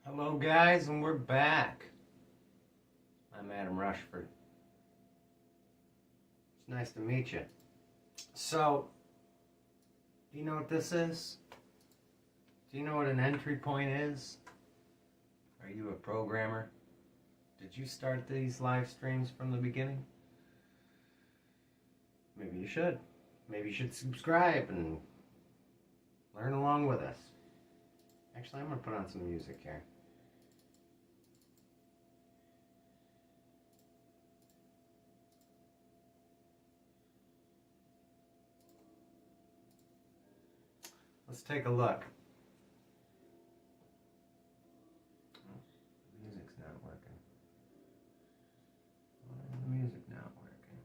Hello guys, and we're back. I'm Adam Rushford. It's nice to meet you. So, do you know what this is? Do you know what an entry point is? Are you a programmer? Did you start these live streams from the beginning? Maybe you should. Maybe you should subscribe and learn along with us. Actually, I'm going to put on some music here. Let's take a look. Oh, the music's not working. Why is the music not working?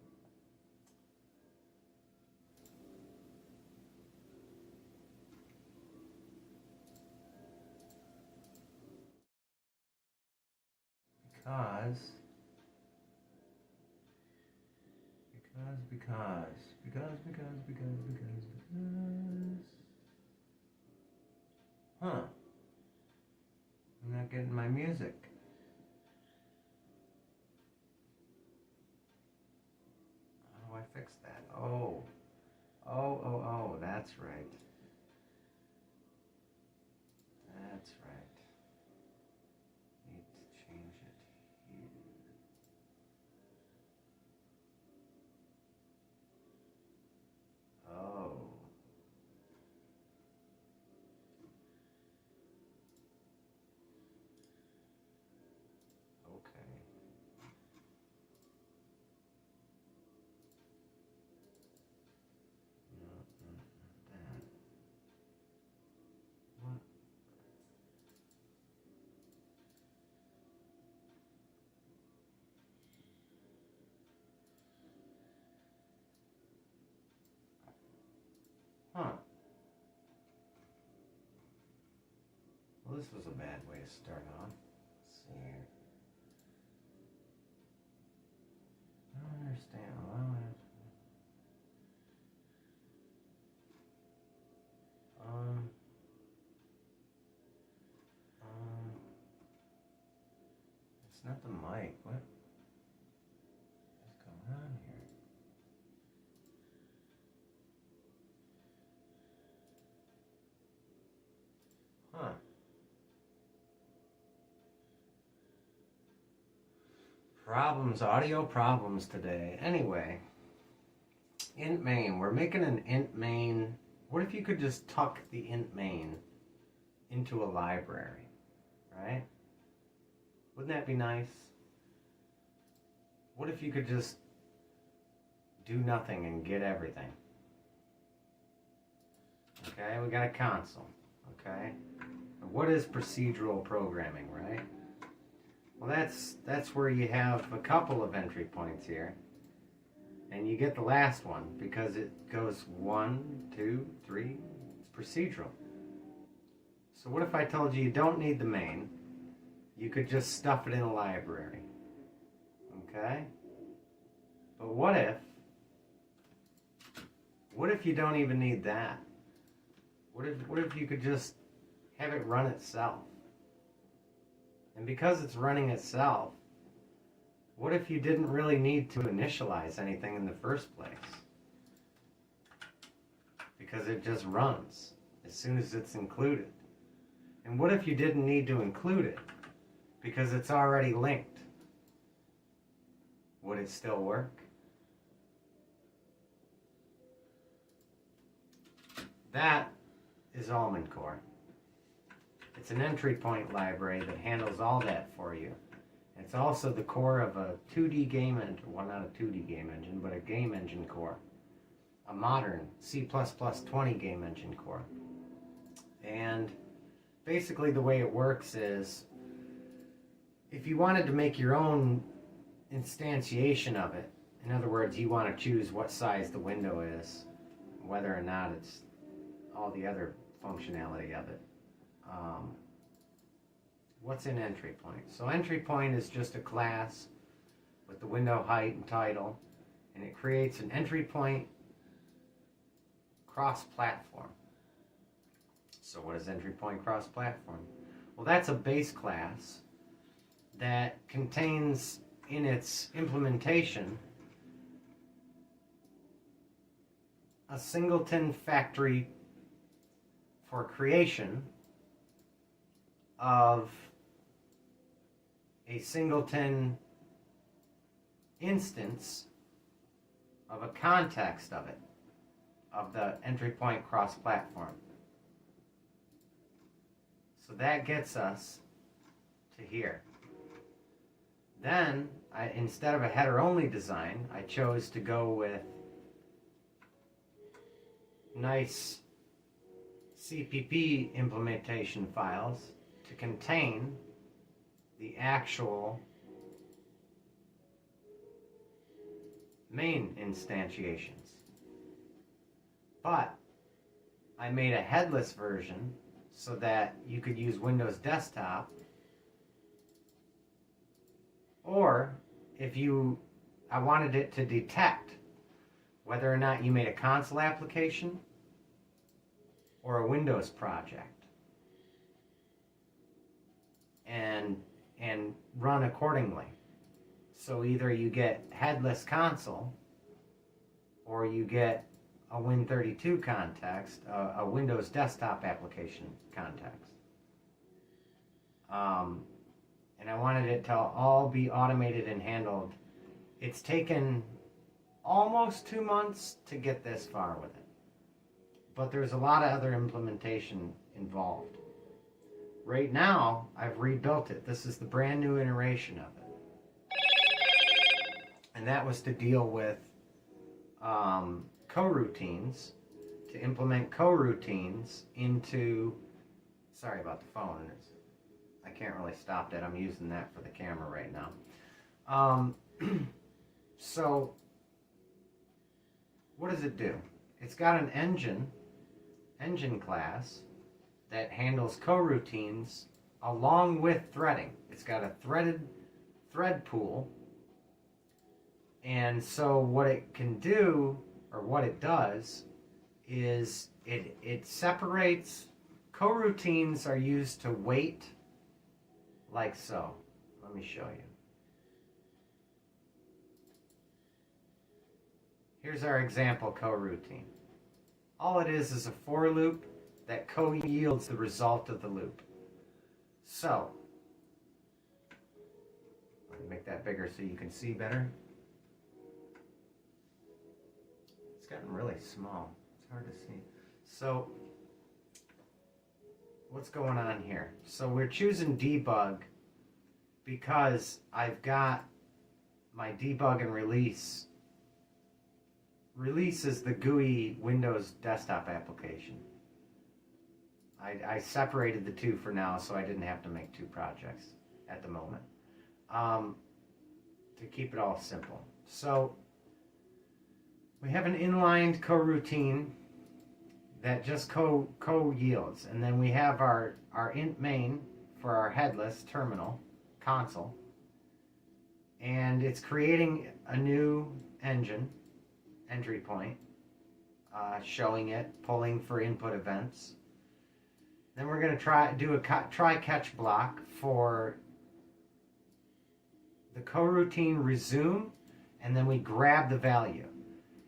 Because. Huh. I'm not getting my music. How do I fix that? Oh, that's right. That's right. Need to change it here. Oh. Okay. No, not that. What? Huh. Well, this was a bad way to start off. Let's see here. I don't understand. Um, it's not the mic. What is going on here? Huh. Audio problems today. Anyway, int main. We're making an int main. What if you could just tuck the int main into a library, right? Wouldn't that be nice? What if you could just do nothing and get everything? Okay, we got a console. Okay, what is procedural programming, right? Well, that's where you have a couple of entry points here, and you get the last one because it goes 1, 2, 3. It's procedural. So what if I told you don't need the main? You could just stuff it in a library. Okay? But what if you don't even need that? What if you could just have it run itself? And because it's running itself, what if you didn't really need to initialize anything in the first place? Because it just runs as soon as it's included. And what if you didn't need to include it? Because it's already linked. Would it still work? That is Almond Core. It's an entry point library that handles all that for you. It's also the core of a 2D game engine, well, not a 2D game engine, but a game engine core. A modern C++ 20 game engine core. And basically the way it works is, if you wanted to make your own instantiation of it, in other words, you want to choose what size the window is, whether or not it's all the other functionality of it. What's in entry point? So entry point is just a class with the window height and title, and it creates an entry point cross-platform. So what is entry point cross-platform? Well, that's a base class that contains in its implementation a singleton factory for creation of a singleton instance of a context of it, of the entry point cross-platform. So that gets us to here. Then, instead of a header-only design, I chose to go with nice CPP implementation files to contain the actual main instantiations. But I made a headless version so that you could use Windows Desktop, or if I wanted it to detect whether or not you made a console application or a Windows project, and run accordingly. So either you get headless console, or you get a Win32 context, a Windows desktop application context. And I wanted it to all be automated and handled. It's taken almost 2 months to get this far with it. But there's a lot of other implementation involved. Right now, I've rebuilt it. This is the brand new iteration of it. And that was to deal with coroutines, to implement coroutines into, sorry about the phone, I can't really stop that. I'm using that for the camera right now. So, what does it do? It's got an engine class that handles coroutines along with threading. It's got a threaded thread pool. And so what it can do, or what it does, is it separates. Coroutines are used to wait like so. Let me show you. Here's our example coroutine. All it is a for loop that co-yields the result of the loop. So, let me make that bigger so you can see better. It's gotten really small. It's hard to see. So, what's going on here? So we're choosing debug because I've got my debug and release. Release is the GUI Windows desktop application. I separated the two for now so I didn't have to make two projects at the moment, to keep it all simple. So we have an inlined coroutine that just co-yields, and then we have our int main for our headless terminal console, and it's creating a new entry point, showing it, pulling for input events. Then we're going to do a try catch block for the coroutine resume, and then we grab the value.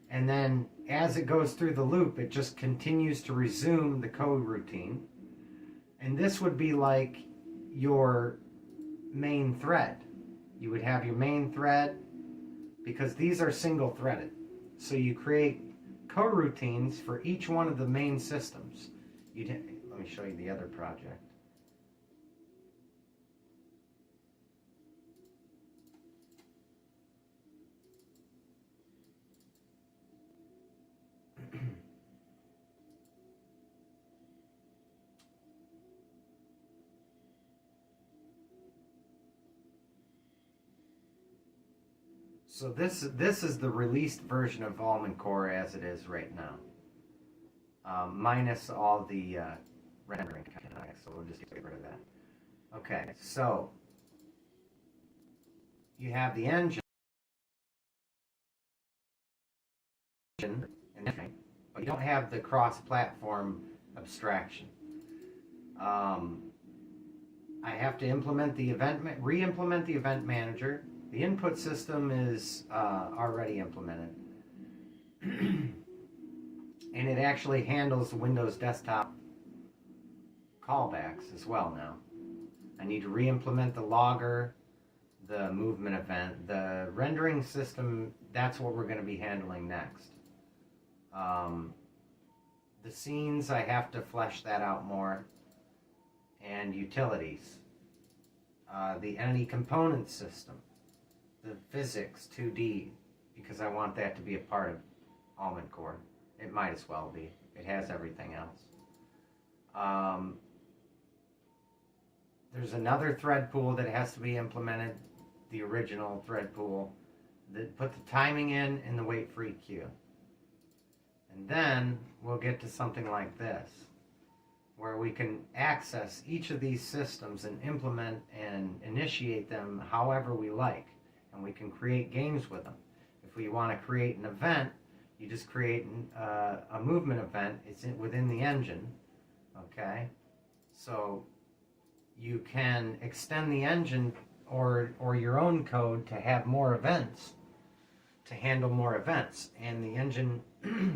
And then as it goes through the loop, it just continues to resume the coroutine. And this would be like your main thread. You would have your main thread, because these are single threaded. So you create coroutines for each one of the main systems. Let me show you the other project. So this is the released version of Almond Core as it is right now, minus all the rendering. So we'll just get rid of that. Okay, so you have the engine, but you don't have the cross-platform abstraction. I have to implement the re-implement the event manager. The input system is already implemented. And it actually handles the Windows desktop callbacks as well now. I need to re-implement the logger, the movement event. The rendering system, that's what we're going to be handling next. The scenes, I have to flesh that out more. And utilities. The entity component system. The physics 2D, because I want that to be a part of Almond Core. It might as well be. It has everything else. There's another thread pool that has to be implemented, the original thread pool, that put the timing in the wait for EQ. And then we'll get to something like this, where we can access each of these systems and implement and initiate them however we like. And we can create games with them. If we want to create an event, you just create a movement event. It's within the engine, okay? So you can extend the engine or your own code to have more events, to handle more events. And the engine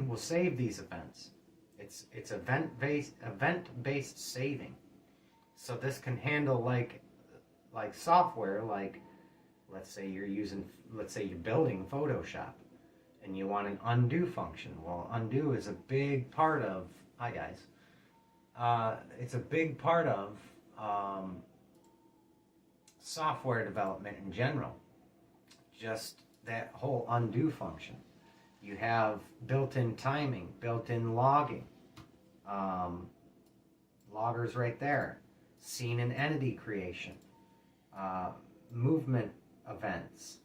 will save these events. It's event-based saving. So this can handle like software, like let's say you're building Photoshop and you want an undo function. Well, undo is a big part of, hi guys, it's a big part of software development in general. Just that whole undo function. You have built-in timing, built-in logging. Loggers right there. Scene and entity creation. Movement events.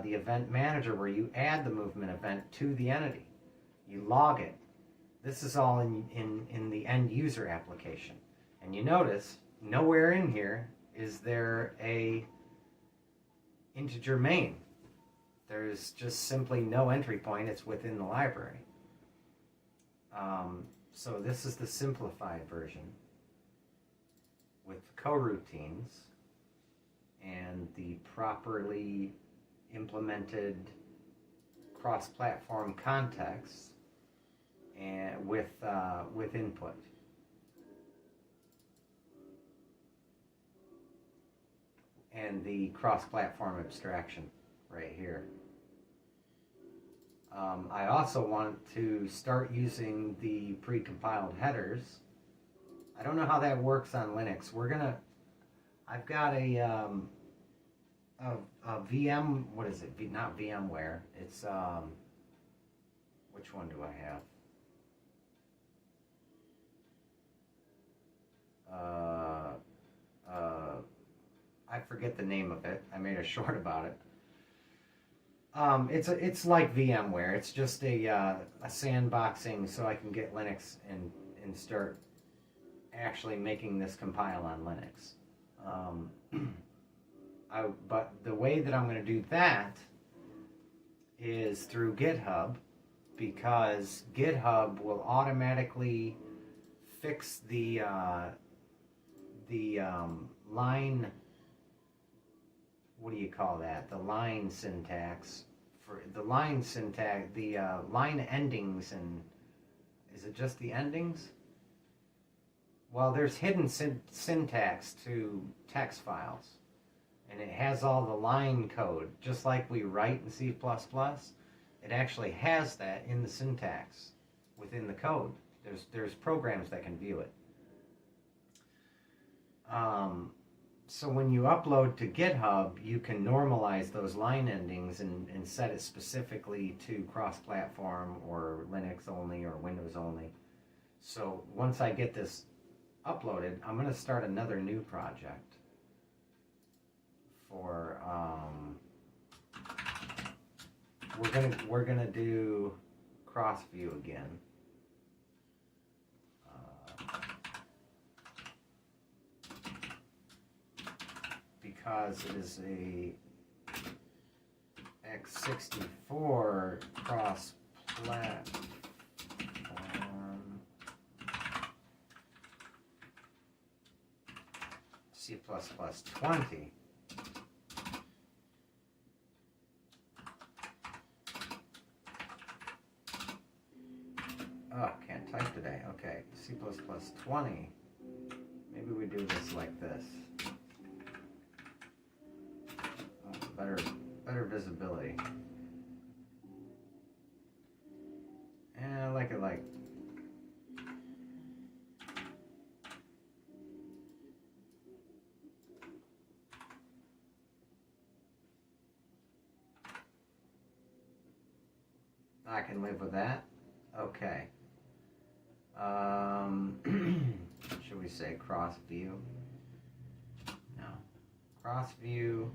The event manager where you add the movement event to the entity. You log it. This is all in the end user application. And you notice nowhere in here is there a integer main. There's just simply no entry point. It's within the library. So this is the simplified version with the coroutines and the properly implemented cross-platform context and with input. And the cross-platform abstraction right here. I also want to start using the pre-compiled headers. I don't know how that works on Linux. I've got a VM, what is it? Not VMware. It's, which one do I have? I forget the name of it. I made a short about it. It's like VMware. It's just a sandboxing so I can get Linux and start actually making this compile on Linux. But the way that I'm going to do that is through GitHub, because GitHub will automatically fix the line. What do you call that? The line syntax. For the line syntax, the line endings, and is it just the endings? Well, there's hidden syntax to text files, and it has all the line code, just like we write in C++. It actually has that in the syntax within the code. There's programs that can view it. So when you upload to GitHub, you can normalize those line endings and set it specifically to cross-platform or Linux only or Windows only. So once I get this uploaded, I'm going to start another new project for we're gonna do cross-view again. Because it is a x64 cross-platform. C++20. Oh, can't type today. Okay, C++20. Maybe we do this like this. Oh, better visibility. And I like it like. I can live with that. Okay. Should we say cross view? No. Cross view.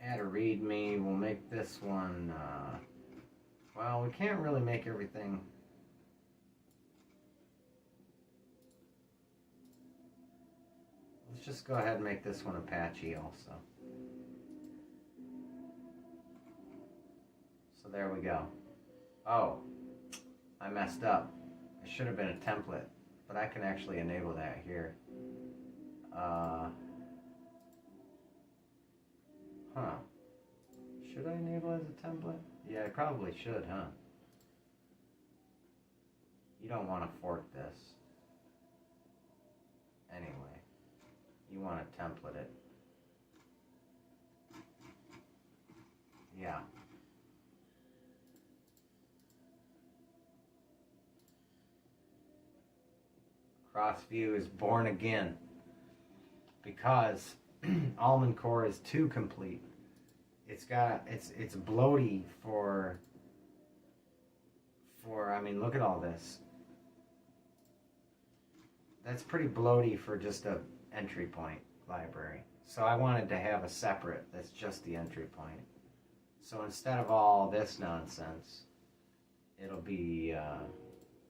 Add a readme. We'll make this one. Well, we can't really make everything. Let's just go ahead and make this one Apache also. So there we go. Oh, I messed up. It should have been a template, but I can actually enable that here. Should I enable as a template? Yeah, I probably should, huh? You don't want to fork this. Anyway, you want to template it. Yeah. Crossview is born again because Almond Core is too complete. It's bloaty for I mean, look at all this. That's pretty bloaty for just a entry point library. So I wanted to have a separate that's just the entry point. So instead of all this nonsense, it'll be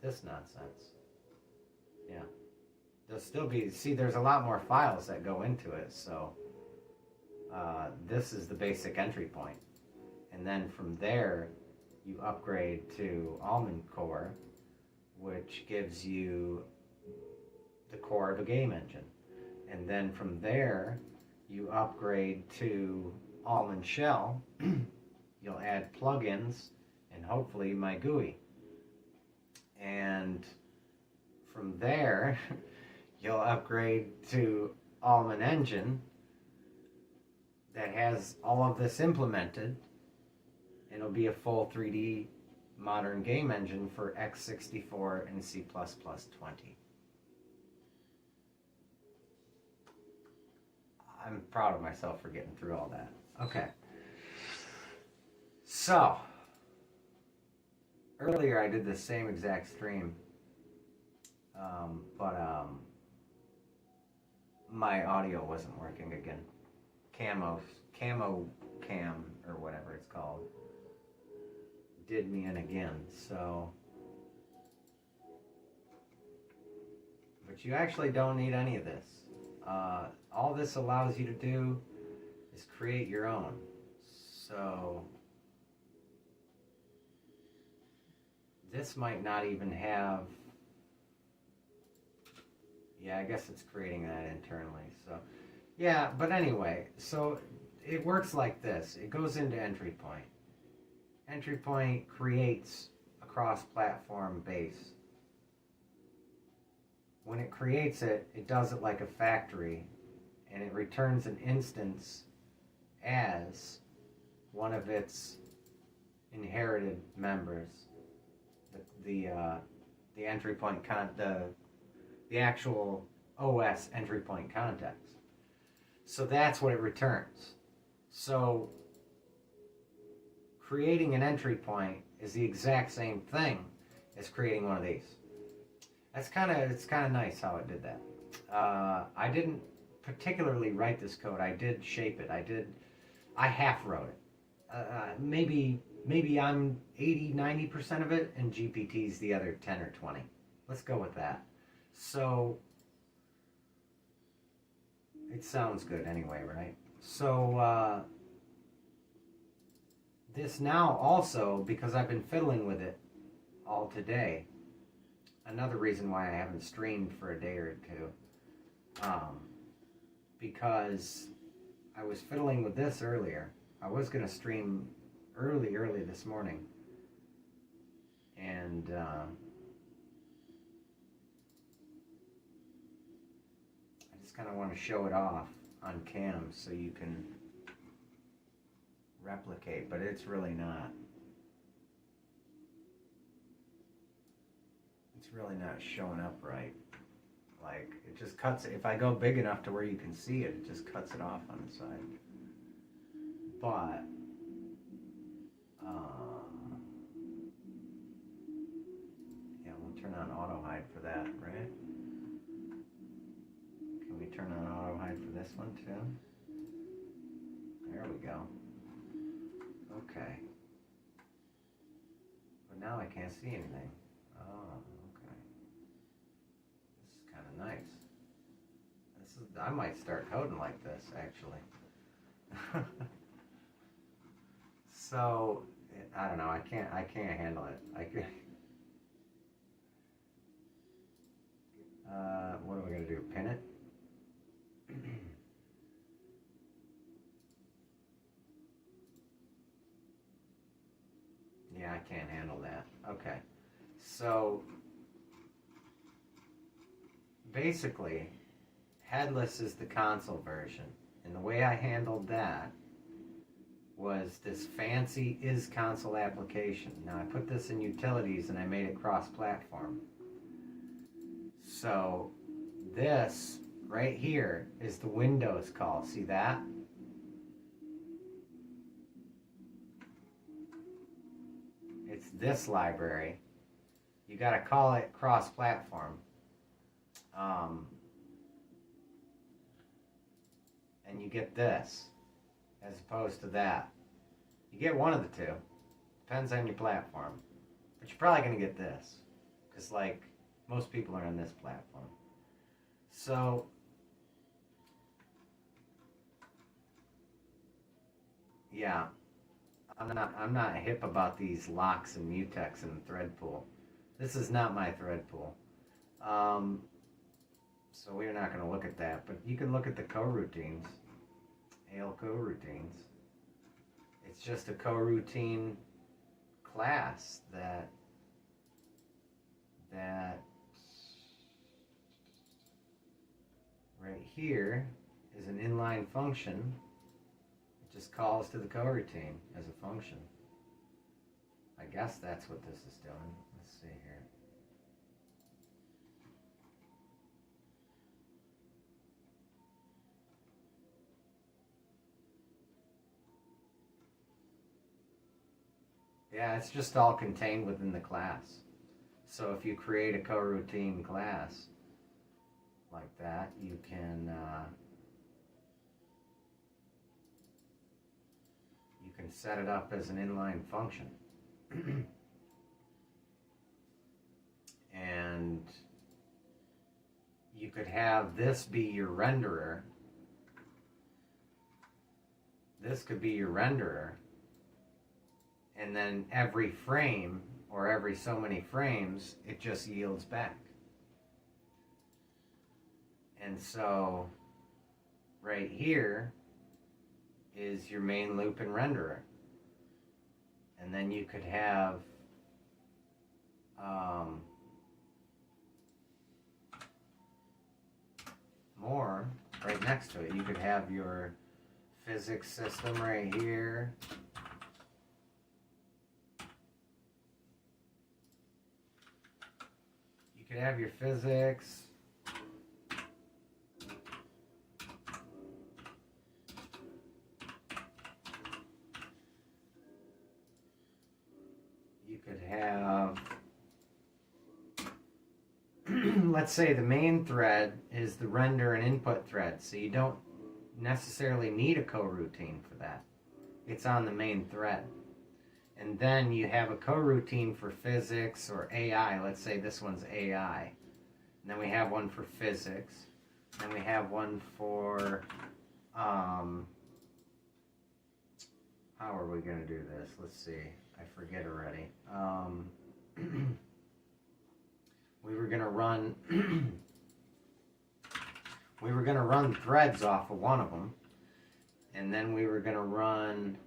this nonsense. Yeah. There'll still be, see, there's a lot more files that go into it, so this is the basic entry point. And then from there, you upgrade to Almond Core, which gives you the core of a game engine. And then from there, you upgrade to Almond Shell. You'll add plugins and hopefully my GUI. And from there, you'll upgrade to Almond Engine that has all of this implemented. It'll be a full 3D modern game engine for x64 and C++20. I'm proud of myself for getting through all that. Okay. So, earlier I did the same exact stream, but my audio wasn't working again. Camo Cam, or whatever it's called, did me in again, so. But you actually don't need any of this. All this allows you to do is create your own. So this might not even have, yeah, I guess it's creating that internally. So yeah, but anyway, so it works like this. It goes into entry point. Entry point creates a cross-platform base. When it creates it, it does it like a factory, and it returns an instance as one of its inherited members. The entry point the actual OS entry point context. So that's what it returns. So creating an entry point is the exact same thing as creating one of these. It's kind of nice how it did that. I didn't particularly write this code. I did shape it. I half wrote it. Maybe I'm 80-90% of it, and GPT's the other 10 or 20. Let's go with that. So, it sounds good anyway, right? So, this now also, because I've been fiddling with it all today, another reason why I haven't streamed for a day or two, because I was fiddling with this earlier. I was going to stream early this morning, and I just kind of want to show it off on cam so you can replicate, but it's really not. It's really not showing up right. Like, it just cuts, if I go big enough to where you can see it, it just cuts it off on the side. But, yeah, we'll turn on auto hide for that, right? Can we turn on auto hide for this one too? There we go. Okay. But now I can't see anything. Oh, okay. This is kind of nice. I might start coding like this, actually. So, I don't know. I can't handle it. What are we gonna do? Pin it? Yeah, I can't handle that. Okay. So, basically, headless is the console version. And the way I handled that was this fancy is console application. Now, I put this in utilities and I made it cross-platform. So, this right here is the Windows call. See that? It's this library. You got to call it cross-platform. And you get this as opposed to that. You get one of the two. Depends on your platform. But you're probably going to get this. Because, like, most people are on this platform. So, yeah. I'm not hip about these locks and mutex and thread pool. This is not my thread pool. So we're not going to look at that. But you can look at the coroutines. AL coroutines. It's just a coroutine class that right here is an inline function. It just calls to the coroutine as a function. I guess that's what this is doing. Let's see here. Yeah, it's just all contained within the class. So if you create a coroutine class like that, you can set it up as an inline function. And you could have this be your renderer. This could be your renderer. And then every frame, or every so many frames, it just yields back. And so, right here is your main loop and renderer. And then you could have more right next to it. You could have your physics system right here. You could have your physics. You could have, let's say the main thread is the render and input thread, so you don't necessarily need a coroutine for that. It's on the main thread. And then you have a coroutine for physics or AI. Let's say this one's AI. And then we have one for physics. And we have one for, how are we going to do this? Let's see. I forget already. We were going to run, we were going to run threads off of one of them. And then we were going to run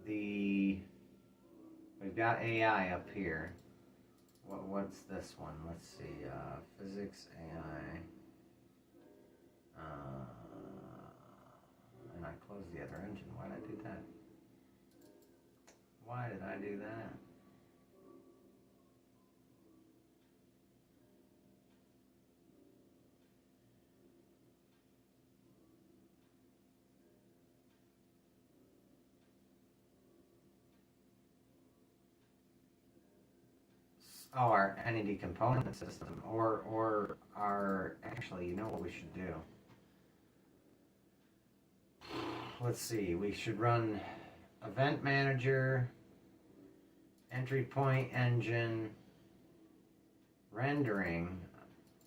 we've got AI up here. What's this one? Let's see. Physics, AI. And I closed the other engine. Why did I do that? Why did I do that? Oh, our entity component system, or our, actually, you know what we should do? Let's see, we should run event manager, entry point engine, rendering,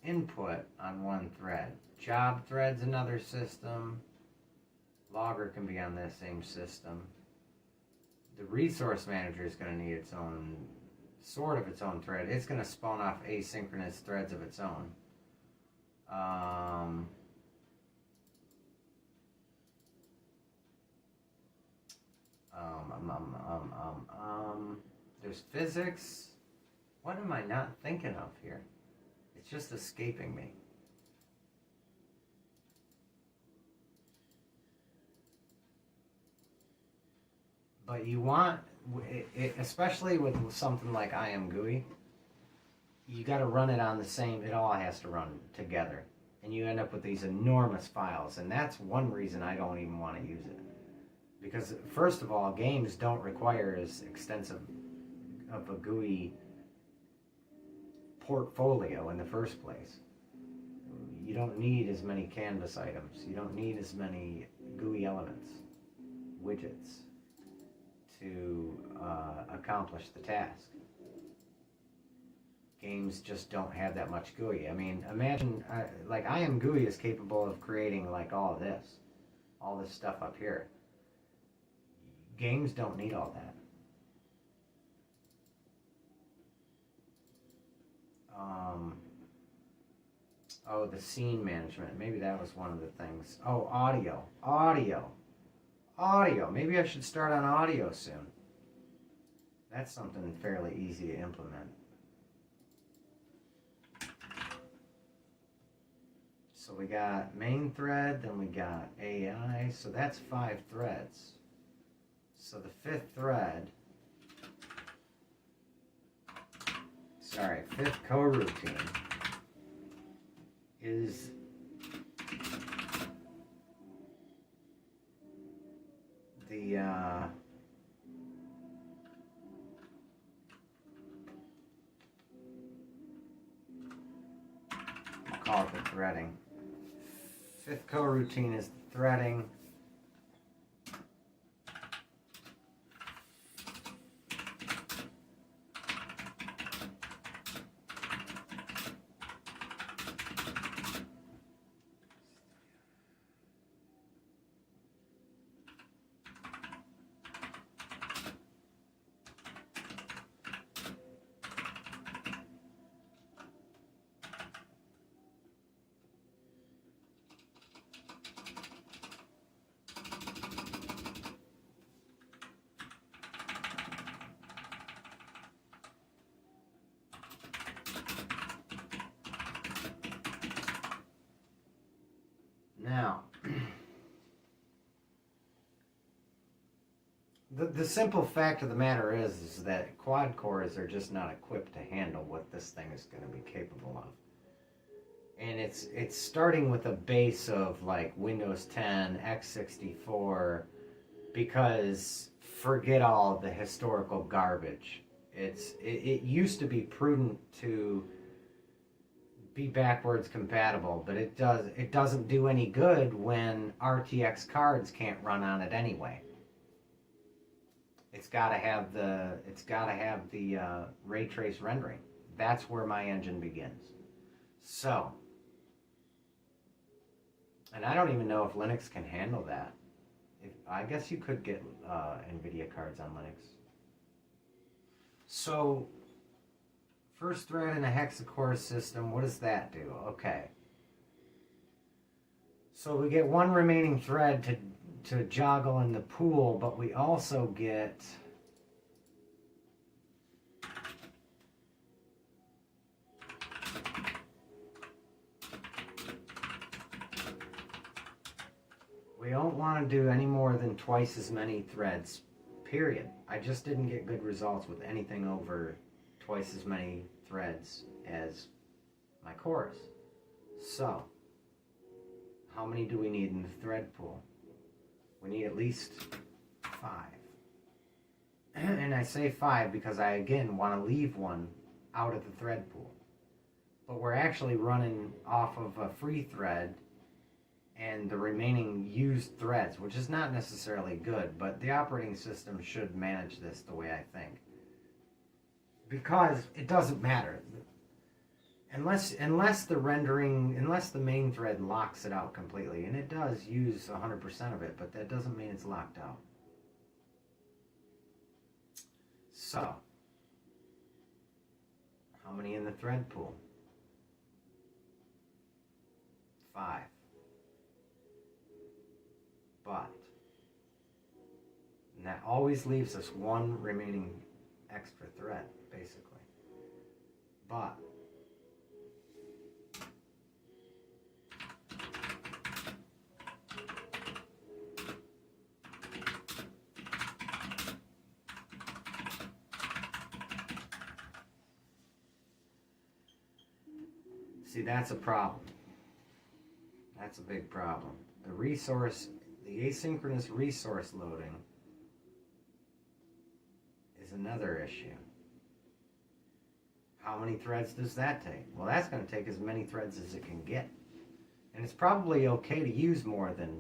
input on one thread. Job thread's another system. Logger can be on that same system. The resource manager is going to need its own, sort of its own thread. It's going to spawn off asynchronous threads of its own. There's physics. What am I not thinking of here? It's just escaping me. But you want, especially with something like IMGUI, you got to run it on the same, it all has to run together. And you end up with these enormous files. And that's one reason I don't even want to use it. Because, first of all, games don't require as extensive of a GUI portfolio in the first place. You don't need as many canvas items. You don't need as many GUI elements, widgets, to accomplish the task. Games just don't have that much GUI. I mean, imagine, like IMGUI is capable of creating like all this stuff up here. Games don't need all that. Oh, the scene management. Maybe that was one of the things. Oh, audio. Maybe I should start on audio soon. That's something fairly easy to implement. So we got main thread, then we got AI. So that's 5 threads. So the 5th thread, sorry, 5th coroutine is the I'll call it the threading. 5th coroutine is the threading. Now, the simple fact of the matter is that quad cores are just not equipped to handle what this thing is going to be capable of. And it's starting with a base of like Windows 10, x64, because forget all the historical garbage. It used to be prudent to be backwards compatible, but it doesn't do any good when RTX cards can't run on it anyway. It's got to have the ray trace rendering. That's where my engine begins. So, and I don't even know if Linux can handle that. I guess you could get NVIDIA cards on Linux. So, first thread in a hexacore system, what does that do? Okay. So we get one remaining thread to joggle in the pool, but we also get we don't want to do any more than twice as many threads, period. I just didn't get good results with anything over twice as many threads as my cores. So, how many do we need in the thread pool? We need at least 5. And I say 5 because I, again, want to leave one out of the thread pool. But we're actually running off of a free thread and the remaining used threads, which is not necessarily good, but the operating system should manage this the way I think. Because it doesn't matter. Unless the main thread locks it out completely, and it does use 100% of it, but that doesn't mean it's locked out. So, how many in the thread pool? 5. But, and that always leaves us one remaining extra thread, basically. But, see, that's a problem. That's a big problem. The asynchronous resource loading is another issue. How many threads does that take? Well, that's going to take as many threads as it can get. And it's probably okay to use more than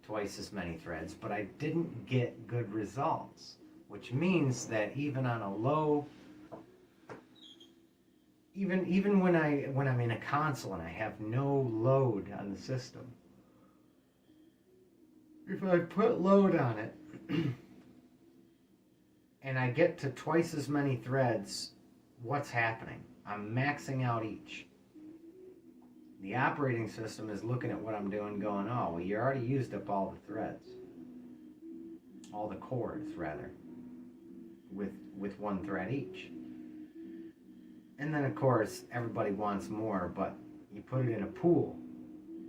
twice as many threads, but I didn't get good results, which means that even on a low, even when I'm in a console and I have no load on the system, if I put load on it and I get to twice as many threads, what's happening? I'm maxing out each. The operating system is looking at what I'm doing going, oh, well, you already used up all the threads. All the cores, rather. With one thread each. And then, of course, everybody wants more, but you put it in a pool.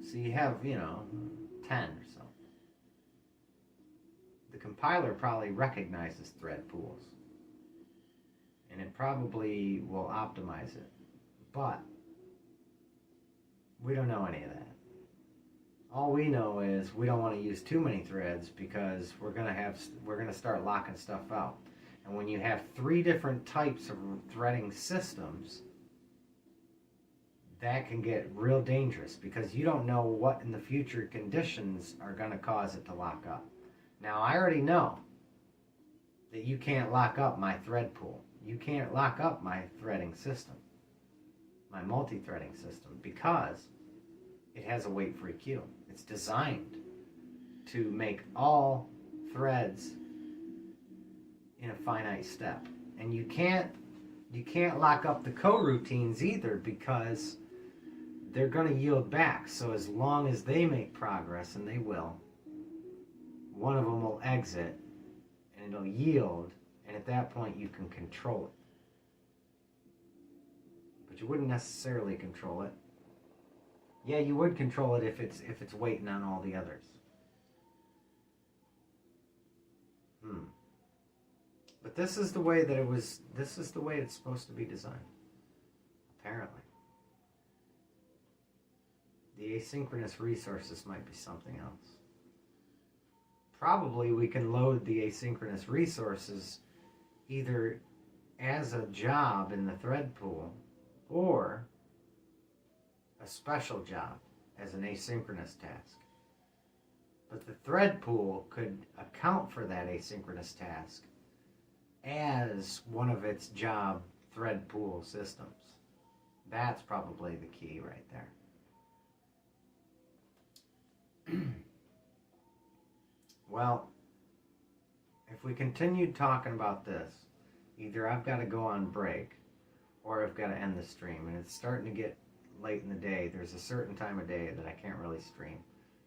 So you have, 10 or so. The compiler probably recognizes thread pools. And it probably will optimize it. But we don't know any of that. All we know is we don't want to use too many threads because we're gonna start locking stuff out. And when you have 3 different types of threading systems, that can get real dangerous because you don't know what in the future conditions are going to cause it to lock up. Now, I already know that you can't lock up my thread pool. You can't lock up my threading system, my multi-threading system, because it has a wait-free queue. It's designed to make all threads in a finite step. And you can't lock up the coroutines either because they're going to yield back. So as long as they make progress, and they will, one of them will exit and it'll yield, and at that point you can control it. But you wouldn't necessarily control it. Yeah, you would control it if it's waiting on all the others. But this is the way it's supposed to be designed. Apparently. The asynchronous resources might be something else. Probably we can load the asynchronous resources either as a job in the thread pool or a special job as an asynchronous task. But the thread pool could account for that asynchronous task as one of its job thread pool systems. That's probably the key right there. Well, if we continue talking about this, either I've got to go on break or I've got to end the stream. And it's starting to get late in the day. There's a certain time of day that I can't really stream.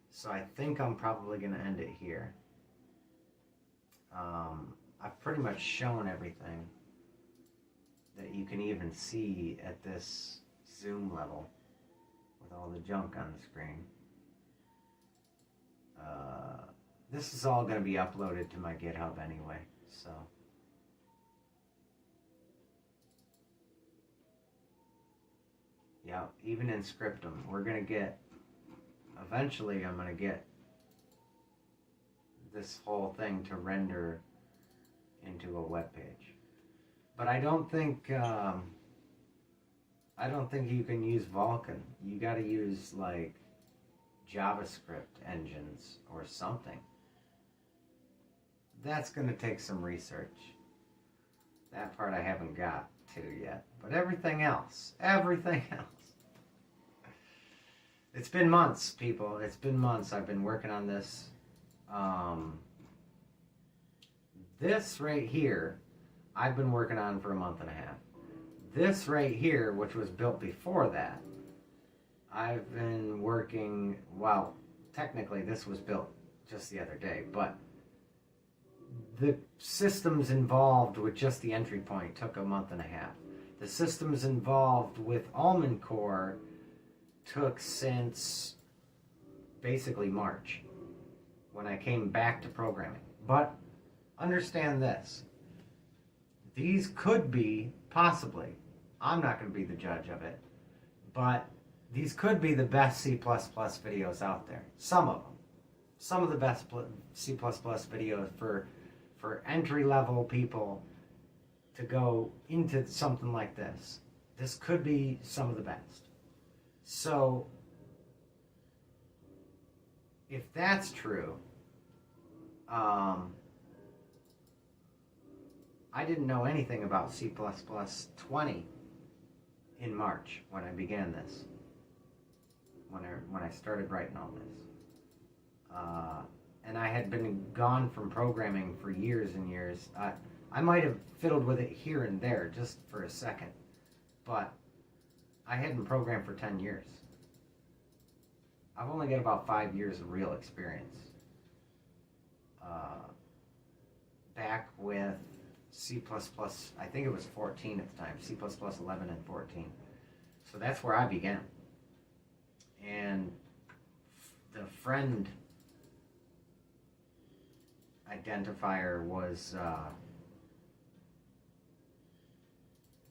So I think I'm probably going to end it here. I've pretty much shown everything that you can even see at this zoom level with all the junk on the screen. This is all going to be uploaded to my GitHub anyway, so. Yeah, even in Scriptum, we're going to get, eventually I'm going to get this whole thing to render into a web page. But I don't think you can use Vulkan. You got to use like JavaScript engines or something. That's going to take some research. That part I haven't got to yet. But everything else. It's been months, people. It's been months. I've been working on this. This right here, I've been working on for a month and a half. This right here, which was built before that, I've been working, well, technically this was built just the other day, but the systems involved with just the entry point took a month and a half. The systems involved with Almond Core took since basically March, when I came back to programming. But understand this. These could be, possibly, I'm not going to be the judge of it, but these could be the best C++ videos out there. Some of them. Some of the best C++ videos for entry-level people to go into something like this. This could be some of the best. So, if that's true, I didn't know anything about C++ 20 in March when I began this. When I started writing all this. And I had been gone from programming for years and years. I might have fiddled with it here and there just for a second, but I hadn't programmed for 10 years. I've only got about 5 years of real experience. Back with C++, I think it was 14 at the time, C++ 11 and 14. So that's where I began. And the friend identifier was,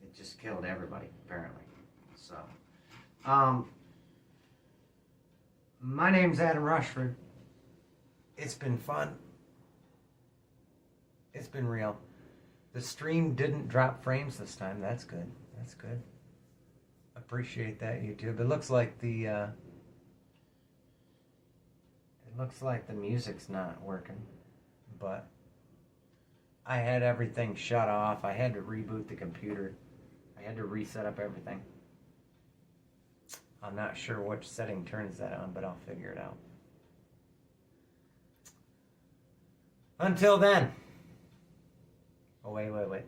it just killed everybody, apparently. So, my name's Adam Rushford. It's been fun. It's been real. The stream didn't drop frames this time. That's good. That's good. Appreciate that, YouTube. It looks like the music's not working, but I had everything shut off. I had to reboot the computer. I had to reset up everything. I'm not sure which setting turns that on, but I'll figure it out. Until then. Oh, wait.